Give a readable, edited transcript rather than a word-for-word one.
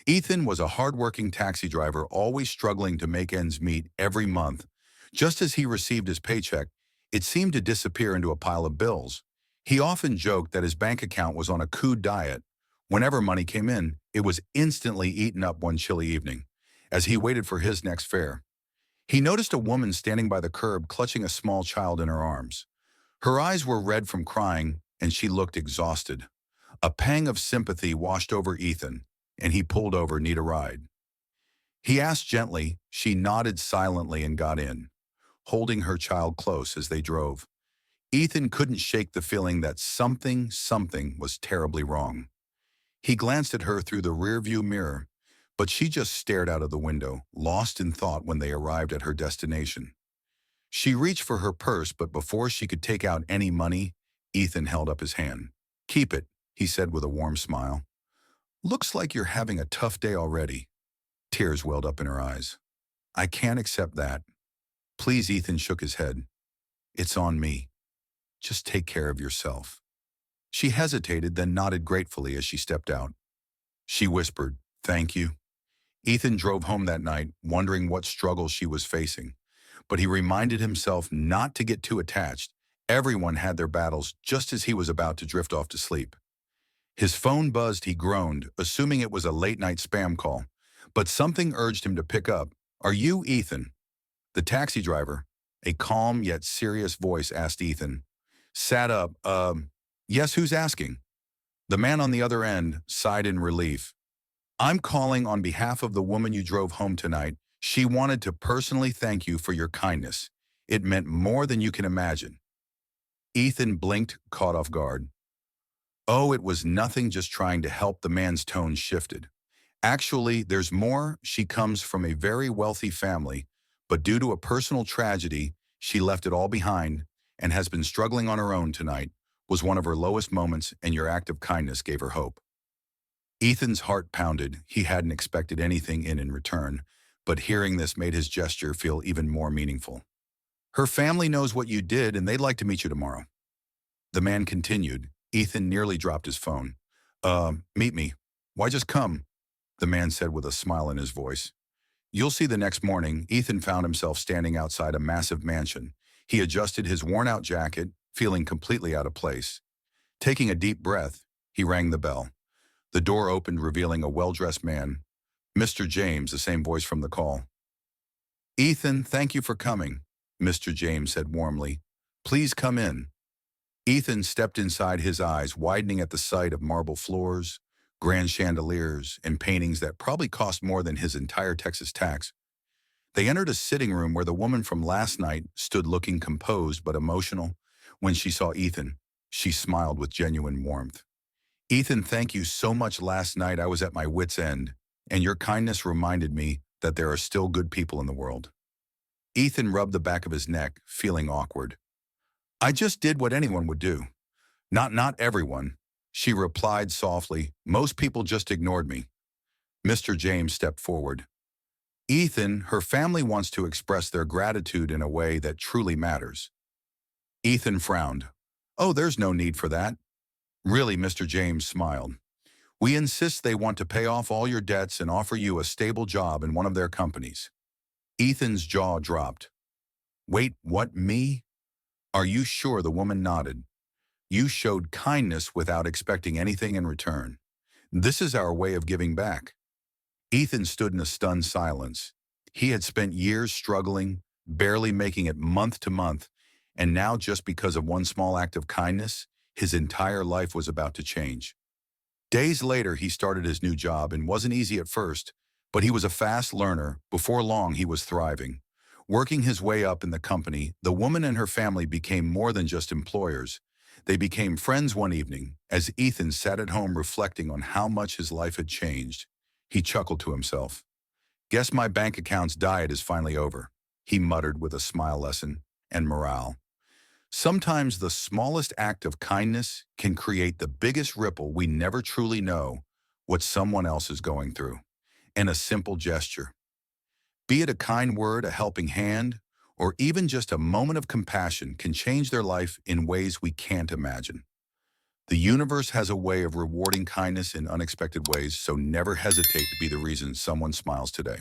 Ethan was a hardworking taxi driver always struggling to make ends meet every month. Just as he received his paycheck, it seemed to disappear into a pile of bills. He often joked that his bank account was on a coup diet. Whenever money came in, it was instantly eaten up one chilly evening, as he waited for his next fare. He noticed a woman standing by the curb clutching a small child in her arms. Her eyes were red from crying, and she looked exhausted. A pang of sympathy washed over Ethan, and he pulled over, "Need a ride?" He asked gently. She nodded silently and got in, holding her child close as they drove. Ethan couldn't shake the feeling that something was terribly wrong. He glanced at her through the rearview mirror, but she just stared out of the window, lost in thought when they arrived at her destination. She reached for her purse, but before she could take out any money, Ethan held up his hand. "Keep it," he said with a warm smile. "Looks like you're having a tough day already." Tears welled up in her eyes. "I can't accept that." "Please," Ethan shook his head. "It's on me. Just take care of yourself." She hesitated, then nodded gratefully as she stepped out. She whispered, "Thank you." Ethan drove home that night, wondering what struggle she was facing. But he reminded himself not to get too attached. Everyone had their battles just as he was about to drift off to sleep. His phone buzzed. He groaned, assuming it was a late-night spam call. But something urged him to pick up. "Are you Ethan?" The taxi driver, a calm yet serious voice, asked Ethan. Sat up. Yes, who's asking?" The man on the other end sighed in relief. "I'm calling on behalf of the woman you drove home tonight. She wanted to personally thank you for your kindness. It meant more than you can imagine." Ethan blinked, caught off guard. "Oh, it was nothing, just trying to help." The man's tone shifted. "Actually, there's more. She comes from a very wealthy family, but due to a personal tragedy, she left it all behind and has been struggling on her own. Tonight was one of her lowest moments, and your act of kindness gave her hope." Ethan's heart pounded. He hadn't expected anything in return, but hearing this made his gesture feel even more meaningful. "Her family knows what you did, and they'd like to meet you tomorrow." The man continued. Ethan nearly dropped his phone. Meet me. Why, just come," the man said with a smile in his voice. "You'll see." The next morning, Ethan found himself standing outside a massive mansion. He adjusted his worn-out jacket, feeling completely out of place. Taking a deep breath, he rang the bell. The door opened, revealing a well-dressed man. "Mr. James," the same voice from the call. "Ethan, thank you for coming," Mr. James said warmly. "Please come in." Ethan stepped inside, his eyes widening at the sight of marble floors, grand chandeliers, and paintings that probably cost more than his entire Texas tax. They entered a sitting room where the woman from last night stood, looking composed but emotional. When she saw Ethan, she smiled with genuine warmth. "Ethan, thank you so much. Last night I was at my wit's end, and your kindness reminded me that there are still good people in the world." Ethan rubbed the back of his neck, feeling awkward. "I just did what anyone would do." Not everyone," she replied softly. "Most people just ignored me." Mr. James stepped forward. "Ethan, her family wants to express their gratitude in a way that truly matters." Ethan frowned. "Oh, there's no need for that." "Really?" Mr. James smiled. "We insist. They want to pay off all your debts and offer you a stable job in one of their companies." Ethan's jaw dropped. "Wait, what, me? Are you sure?" The woman nodded. "You showed kindness without expecting anything in return. This is our way of giving back." Ethan stood in a stunned silence. He had spent years struggling, barely making it month to month, and now, just because of one small act of kindness, his entire life was about to change. Days later, he started his new job, and wasn't easy at first, but he was a fast learner. Before long, he was thriving. Working his way up in the company, the woman and her family became more than just employers. They became friends. One evening, as Ethan sat at home reflecting on how much his life had changed, he chuckled to himself. "Guess my bank account's diet is finally over," he muttered with a smile. Lesson and morale. Sometimes the smallest act of kindness can create the biggest ripple. We never truly know what someone else is going through. And a simple gesture, be it a kind word, a helping hand, or even just a moment of compassion, can change their life in ways we can't imagine. The universe has a way of rewarding kindness in unexpected ways, so never hesitate to be the reason someone smiles today.